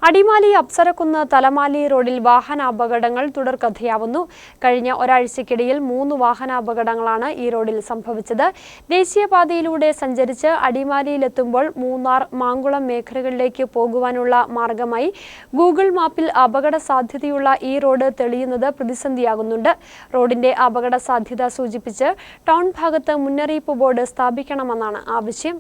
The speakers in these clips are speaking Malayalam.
അടിമാലി അപ്സരക്കുന്ന് തലമാലി റോഡിൽ വാഹനാപകടങ്ങൾ തുടർക്കഥയാവുന്നു. കഴിഞ്ഞ ഒരാഴ്ചയ്ക്കിടയിൽ 3 വാഹനാപകടങ്ങളാണ് ഈ റോഡിൽ സംഭവിച്ചത്. ദേശീയപാതയിലൂടെ സഞ്ചരിച്ച് അടിമാലിയിലെത്തുമ്പോൾ മൂന്നാർ, മാങ്കുളം മേഖലകളിലേക്ക് പോകുവാനുള്ള മാർഗമായി ഗൂഗിൾ മാപ്പിൽ അപകട സാധ്യതയുള്ള ഈ റോഡ് തെളിയുന്നത് പ്രതിസന്ധിയാകുന്നുണ്ട്. റോഡിന്റെ അപകട സാധ്യത സൂചിപ്പിച്ച് ടൗൺ ഭാഗത്ത് മുന്നറിയിപ്പ് ബോർഡ് സ്ഥാപിക്കണമെന്നാണ് ആവശ്യം.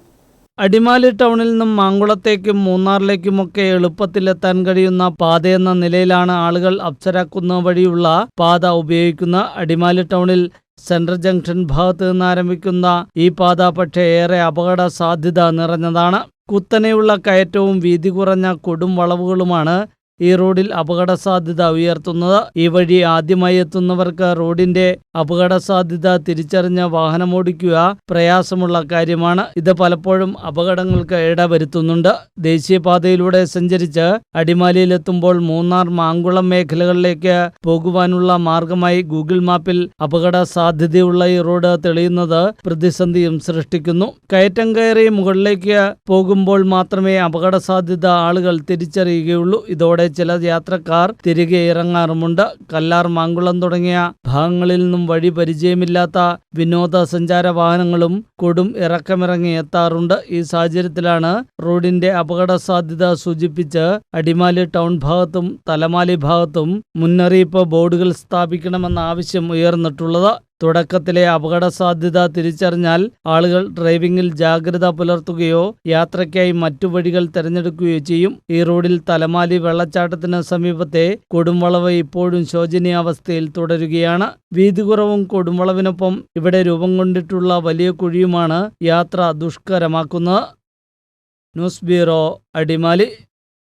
അടിമാലി ടൗണിൽ നിന്നും മാങ്കുളത്തേക്കും മൂന്നാറിലേക്കുമൊക്കെ എളുപ്പത്തിലെത്താൻ കഴിയുന്ന പാതയെന്ന നിലയിലാണ് ആളുകൾ അപ്സരക്കുന്ന് വഴിയുള്ള പാത ഉപയോഗിക്കുന്നത്. അടിമാലി ടൗണിൽ സെൻട്രൽ ജംഗ്ഷൻ ഭാഗത്ത് നിന്ന് ആരംഭിക്കുന്ന ഈ പാത പക്ഷേ ഏറെ അപകട സാധ്യത നിറഞ്ഞതാണ്. കുത്തനെയുള്ള കയറ്റവും വീതി കുറഞ്ഞ കൊടും വളവുകളുമാണ് ഈ റോഡിൽ അപകട സാധ്യത ഉയർത്തുന്നത്. ഈ വഴി ആദ്യമായി എത്തുന്നവർക്ക് റോഡിന്റെ അപകട സാധ്യത തിരിച്ചറിഞ്ഞ് വാഹനമോടിക്കുക പ്രയാസമുള്ള കാര്യമാണ്. ഇത് പലപ്പോഴും അപകടങ്ങൾക്ക് ഇടവരുത്തുന്നുണ്ട്. ദേശീയപാതയിലൂടെ സഞ്ചരിച്ച് അടിമാലിയിലെത്തുമ്പോൾ മൂന്നാർ, മാങ്കുളം മേഖലകളിലേക്ക് പോകുവാനുള്ള മാർഗമായി ഗൂഗിൾ മാപ്പിൽ അപകട സാധ്യതയുള്ള ഈ റോഡ് തെളിയുന്നത് പ്രതിസന്ധിയും സൃഷ്ടിക്കുന്നു. കയറ്റം കയറി മുകളിലേക്ക് പോകുമ്പോൾ മാത്രമേ അപകട സാധ്യത ആളുകൾ തിരിച്ചറിയുകയുള്ളൂ. ഇതോടെ ചില യാത്രക്കാർ തിരികെ ഇറങ്ങാറുമുണ്ട്. കല്ലാർ, മാങ്കുളം തുടങ്ങിയ ഭാഗങ്ങളിൽ നിന്നും വഴി പരിചയമില്ലാത്ത വിനോദസഞ്ചാര വാഹനങ്ങളും കൊടും ഇറക്കമിറങ്ങി എത്താറുണ്ട്. ഈ സാഹചര്യത്തിലാണ് റോഡിന്റെ അപകട സാധ്യത സൂചിപ്പിച്ച് അടിമാലി ടൗൺ ഭാഗത്തും തലമാലി ഭാഗത്തും മുന്നറിയിപ്പ് ബോർഡുകൾ സ്ഥാപിക്കണമെന്ന ആവശ്യം ഉയർന്നിട്ടുള്ളത്. തുടക്കത്തിലെ അപകട സാധ്യത തിരിച്ചറിഞ്ഞാൽ ആളുകൾ ഡ്രൈവിംഗിൽ ജാഗ്രത പുലർത്തുകയോ യാത്രയ്ക്കായി മറ്റു വഴികൾ തിരഞ്ഞെടുക്കുകയോ ചെയ്യും. ഈ റോഡിൽ തലമാലി വെള്ളച്ചാട്ടത്തിന് സമീപത്തെ കൊടുംവളവ് ഇപ്പോഴും ശോചനീയാവസ്ഥയിൽ തുടരുകയാണ്. വീതി കുറവും കൊടുംവളവിനൊപ്പം ഇവിടെ രൂപം കൊണ്ടിട്ടുള്ള വലിയ കുഴിയുമാണ് യാത്ര ദുഷ്കരമാക്കുന്നത്. News bureau, Adimali.